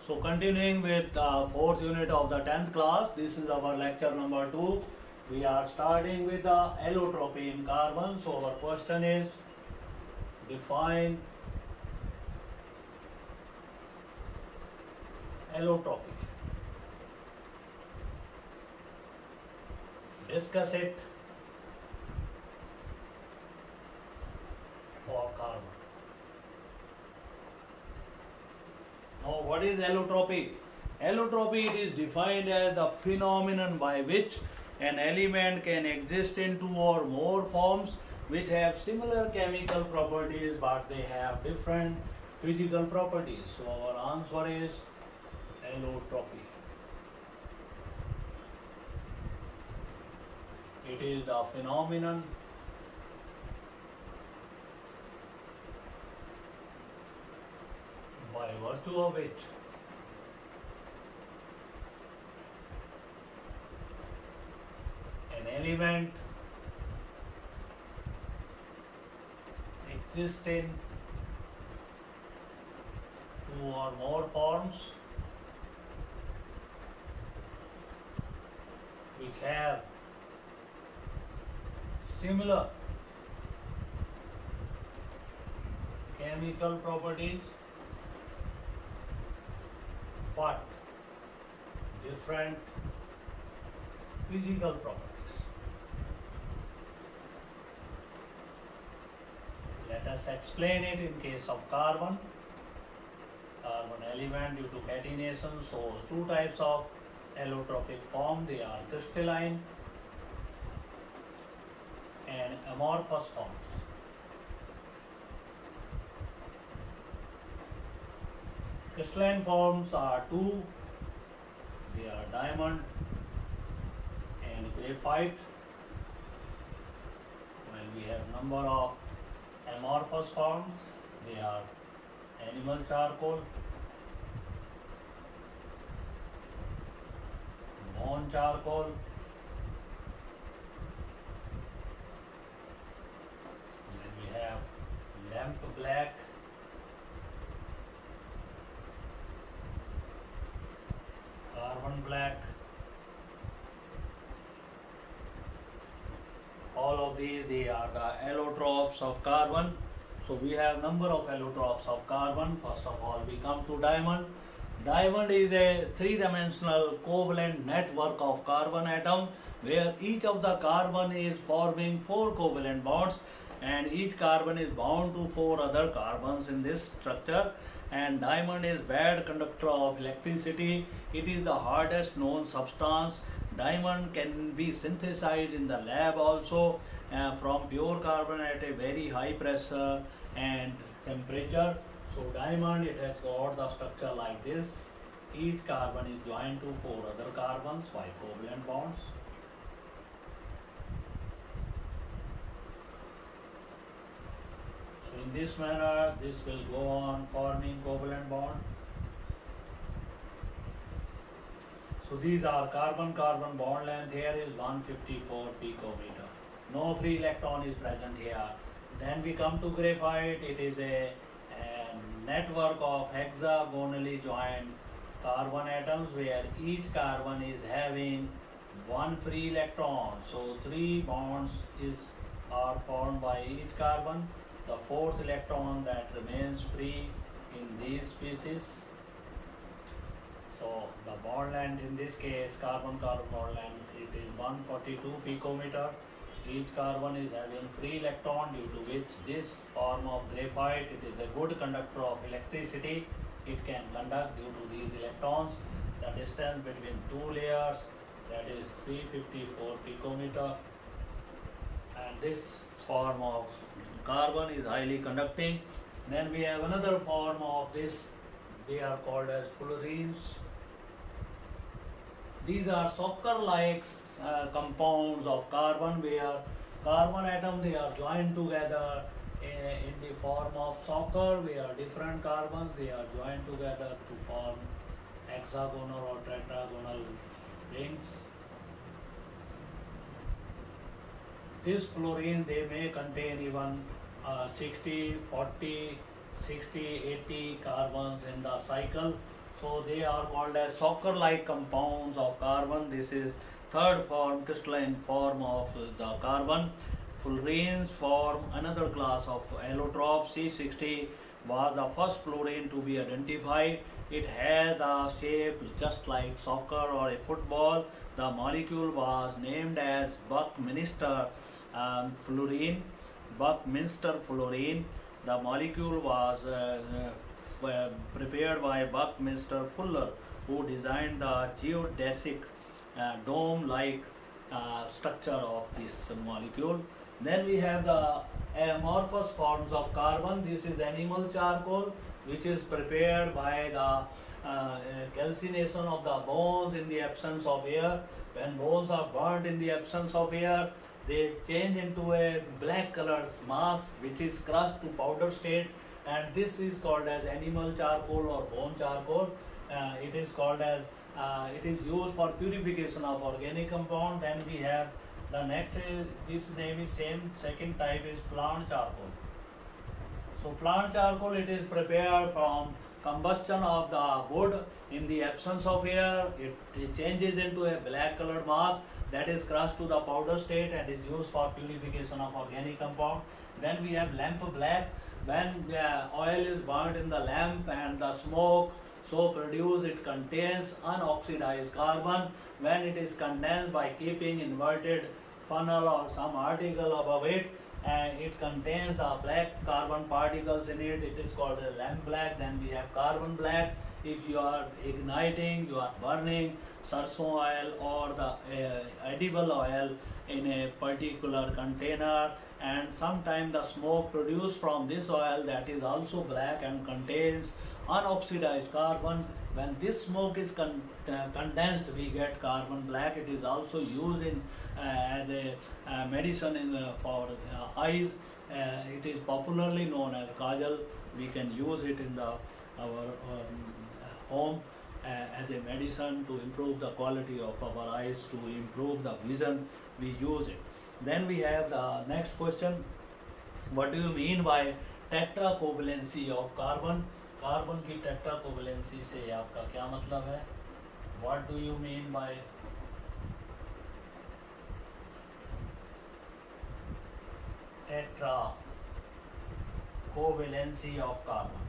So continuing with the fourth unit of the 10th class, this is our lecture number 2. We are starting with the allotropy in carbon. So our question is, define allotropy. Discuss it for carbon. Now, what is allotropy? Allotropy, it is defined as the phenomenon by which an element can exist in two or more forms which have similar chemical properties but they have different physical properties. So our answer is allotropy. It is the phenomenon by virtue of which an element exists in two or more forms which have similar chemical properties but different physical properties. Let us explain it in case of carbon. Carbon element due to catenation shows two types of allotropic form. They are crystalline and amorphous forms. Crystalline forms are two. They are diamond and graphite. While we have number of amorphous forms, they are animal charcoal, bone charcoal, then we have lamp black, carbon black. All of these, they are the allotropes of carbon. So we have number of allotropes of carbon. First of all, we come to diamond. Diamond is a three-dimensional covalent network of carbon atom where each of the carbon is forming four covalent bonds and each carbon is bound to four other carbons in this structure. And diamond is bad conductor of electricity. It is the hardest known substance. Diamond can be synthesized in the lab also from pure carbon at a very high pressure and temperature. So diamond, it has got the structure like this. Each carbon is joined to four other carbons by covalent bonds. So in this manner, this will go on forming covalent bond. So these are carbon-carbon bond length. Here is 154 picometer. No free electron is present here. Then we come to graphite. It is a network of hexagonally joined carbon atoms where each carbon is having one free electron. So three bonds are formed by each carbon. The fourth electron that remains free in these species. So the bond length in this case, carbon-carbon bond length, it is 142 picometer. Each carbon is having free electron, due to which this form of graphite, it is a good conductor of electricity. It can conduct due to these electrons. The distance between two layers, that is 354 picometer. And this form of carbon is highly conducting. Then we have another form of this. They are called as fullerenes. These are soccer-like compounds of carbon where carbon atoms, they are joined together in the form of soccer where different carbons, they are joined together to form hexagonal or tetragonal rings. This fluorine, they may contain even 60, 40, 60, 80 carbons in the cycle. So they are called as soccer-like compounds of carbon. This is third form, crystalline form of the carbon. Fluorines form another class of allotrope. C60 was the first fluorine to be identified. It has a shape just like soccer or a football. The molecule was named as Buckminster fluorine. Buckminster fluorine. The molecule was prepared by Buckminster Fuller, who designed the geodesic dome-like structure of this molecule. Then we have the amorphous forms of carbon. This is animal charcoal, which is prepared by the calcination of the bones in the absence of air. When bones are burnt in the absence of air, they change into a black colored mass, which is crushed to powder state, and this is called as animal charcoal or bone charcoal. It is called as it is used for purification of organic compound. Then we have the next is, this name is same, second type is plant charcoal. So plant charcoal, it is prepared from combustion of the wood in the absence of air. It changes into a black colored mass that is crushed to the powder state and is used for purification of organic compound. Then we have lamp black. When oil is burnt in the lamp and the smoke so produced, it contains unoxidized carbon. When it is condensed by keeping inverted funnel or some article above it, it contains the black carbon particles in it. It is called a lamp black. Then we have carbon black. If you are igniting, you are burning sarson oil or the edible oil in a particular container, and sometimes the smoke produced from this oil, that is also black and contains unoxidized carbon. When this smoke is condensed, we get carbon black. It is also used in as a medicine for eyes. It is popularly known as kajal. We can use it in our home as a medicine to improve the quality of our eyes, to improve the vision. We use it. Then we have the next question. What do you mean by tetracovalency of carbon? Carbon की टेट्राकोवेलेंसी से आपका क्या मतलब है? What do you mean by tetracovalency of carbon?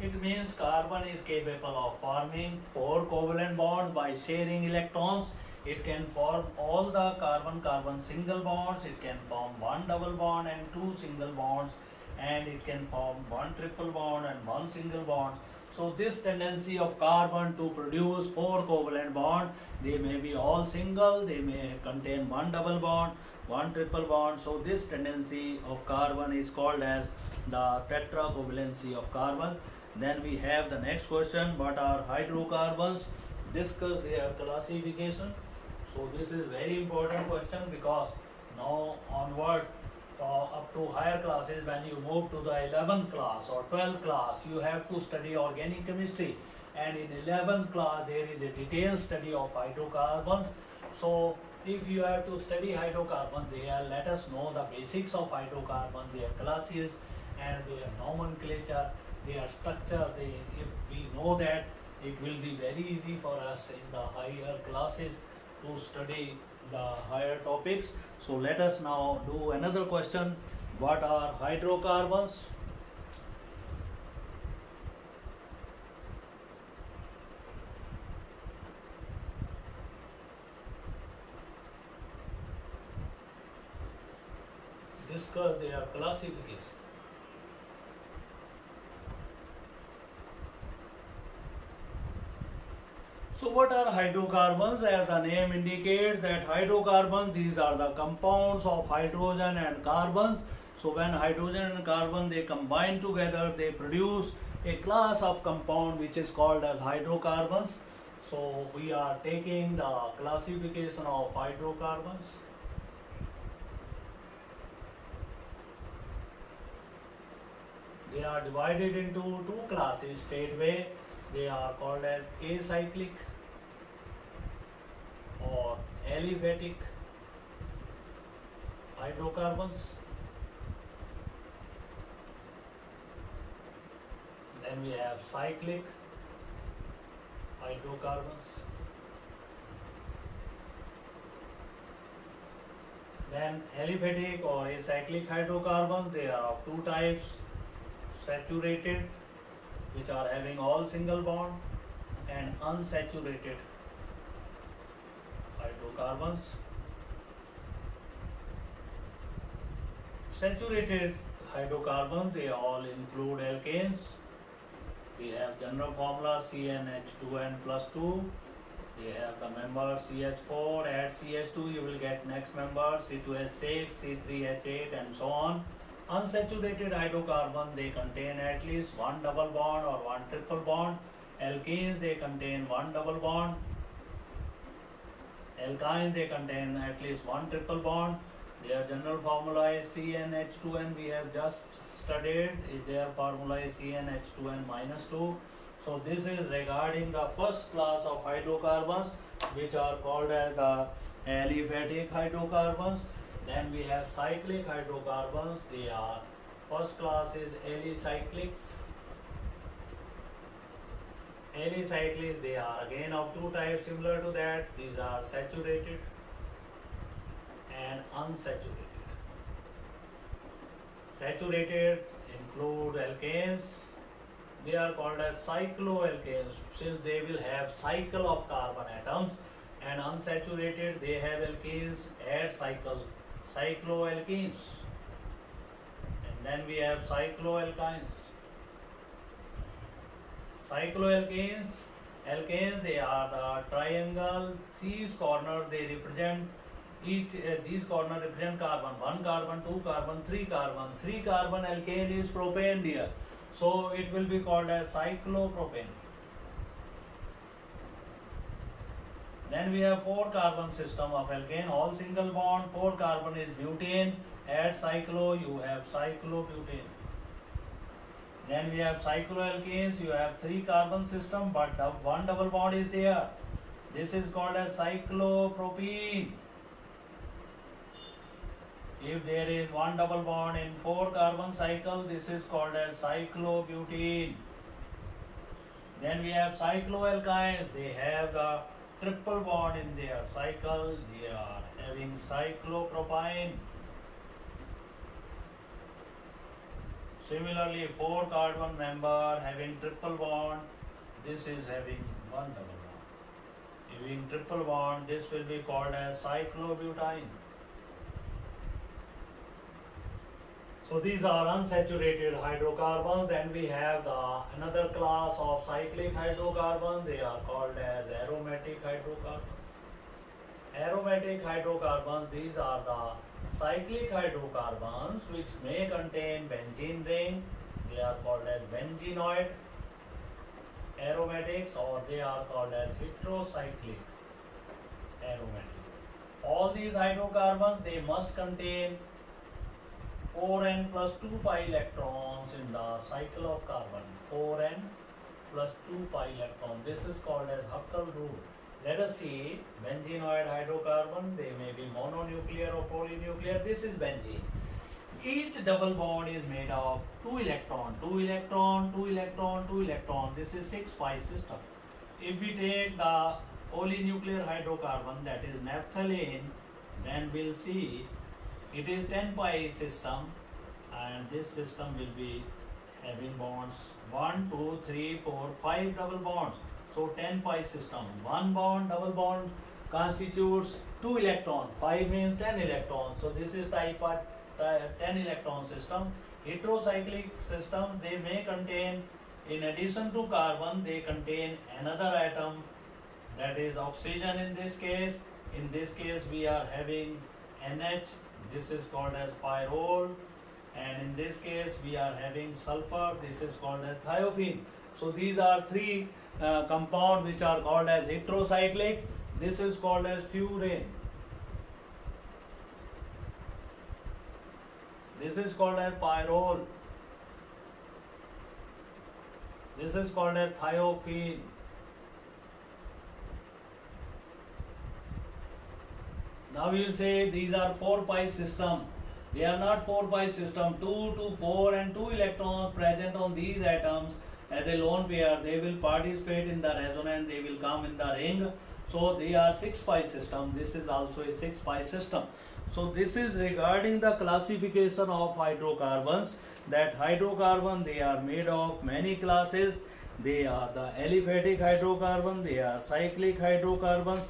It means carbon is capable of forming 4 covalent bonds by sharing electrons. It can form all the carbon-carbon single bonds. It can form 1 double bond and 2 single bonds, and it can form 1 triple bond and 1 single bond. So this tendency of carbon to produce 4 covalent bond, they may be all single, they may contain 1 double bond, 1 triple bond. So this tendency of carbon is called as the tetracovalency of carbon. Then we have the next question. What are hydrocarbons? Discuss their classification. So this is very important question, because now onward up to higher classes, when you move to the 11th class or 12th class, you have to study organic chemistry, and in 11th class there is a detailed study of hydrocarbons. So if you have to study hydrocarbon, let us know the basics of hydrocarbon, their classes and their nomenclature, their structure. If we know that, it will be very easy for us in the higher classes to study the higher topics. So let us now do another question. What are hydrocarbons? Discuss their classification. So what are hydrocarbons? As the name indicates, that hydrocarbons, these are the compounds of hydrogen and carbon. So when hydrogen and carbon, they combine together, they produce a class of compound which is called as hydrocarbons. So we are taking the classification of hydrocarbons. They are divided into 2 classes straightway. They are called as acyclic or aliphatic hydrocarbons. Then Then we have cyclic hydrocarbons. Then aliphatic or acyclic hydrocarbons, they are of two types: saturated, which are having all single bond, and unsaturated hydrocarbons. Saturated hydrocarbons, they all include alkanes. We have general formula CnH2n plus 2. We have the member CH4, add CH2, you will get next member C2H6, C3H8 and so on. Unsaturated hydrocarbon, they contain at least one double bond or one triple bond. Alkenes, they contain one double bond. Alkynes, they contain at least one triple bond. Their general formula is CnH2n, we have just studied. Their formula is CnH2n minus 2. So this is regarding the first class of hydrocarbons, which are called as the aliphatic hydrocarbons. Then we have cyclic hydrocarbons. They are, first class is alicyclics. Alicyclics, they are again of two types similar to that. These are saturated and unsaturated. Saturated include alkanes. They are called as cycloalkanes since they will have cycle of carbon atoms, and unsaturated they have alkanes add cycle, cycloalkenes. And then we have cycloalkynes. Cycloalkanes, alkanes, they are the triangle. These corners they represent each. These corners represent carbon. 1 carbon, 2 carbon, 3 carbon. 3 carbon alkane is propane here. So it will be called as cyclopropane. Then we have 4 carbon system of alkane, all single bond. 4 carbon is butane. Add cyclo, you have cyclobutane. Then we have cycloalkanes, you have 3 carbon system, but one double bond is there. This is called as cyclopropene. If there is one double bond in 4 carbon cycle, this is called as cyclobutene. Then we have cycloalkynes, they have the triple bond in their cycle, they are having cyclopropyne. Similarly, 4 carbon member having triple bond, this is having one double bond. Having triple bond, this will be called as cyclobutyne. So these are unsaturated hydrocarbons. Then we have another class of cyclic hydrocarbons. They are called as aromatic hydrocarbons. Aromatic hydrocarbons, these are the cyclic hydrocarbons which may contain benzene ring. They are called as benzenoid aromatics, or they are called as heterocyclic aromatic. All these hydrocarbons, they must contain 4n plus 2 pi electrons in the cycle of carbon. 4n plus 2 pi electrons. This is called as Huckel rule. Let us see benzenoid hydrocarbon. They may be mononuclear or polynuclear. This is benzene. Each double bond is made of 2 electron, 2 electron, 2 electron, 2 electron. This is 6 pi system. If we take the polynuclear hydrocarbon, that is naphthalene, then we'll see it is 10 pi system, and this system will be having bonds 1, 2, 3, 4, 5 double bonds. So 10 pi system, 1 bond, double bond constitutes 2 electrons. 5 means 10 electrons. So this is type 10 electron system. Heterocyclic system, they may contain, in addition to carbon, they contain another atom, that is oxygen in this case. In this case we are having NH. This is called as pyrrole, and in this case we are having sulfur. This is called as thiophene. So these are 3 compounds which are called as heterocyclic. This is called as furane. This is called as pyrrole. This is called as thiophene. Now we will say these are 4 pi system. They are not 4 pi system. 2 to 4 and 2 electrons present on these atoms as a lone pair, they will participate in the resonance, they will come in the ring. So they are 6-pi system. This is also a 6-pi system. So this is regarding the classification of hydrocarbons, that hydrocarbon, they are made of many classes. They are the aliphatic hydrocarbon, they are cyclic hydrocarbons,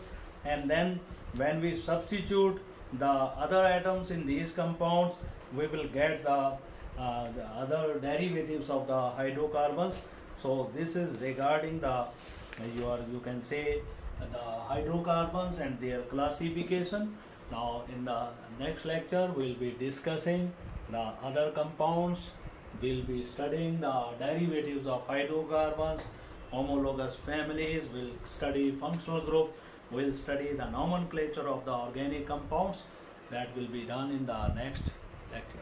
and then when we substitute the other atoms in these compounds, we will get the other derivatives of the hydrocarbons. So this is regarding the you can say the hydrocarbons and their classification. Now in the next lecture we will be discussing the other compounds. We will be studying the derivatives of hydrocarbons, homologous families, we will study functional group, we will study the nomenclature of the organic compounds. That will be done in the next lecture.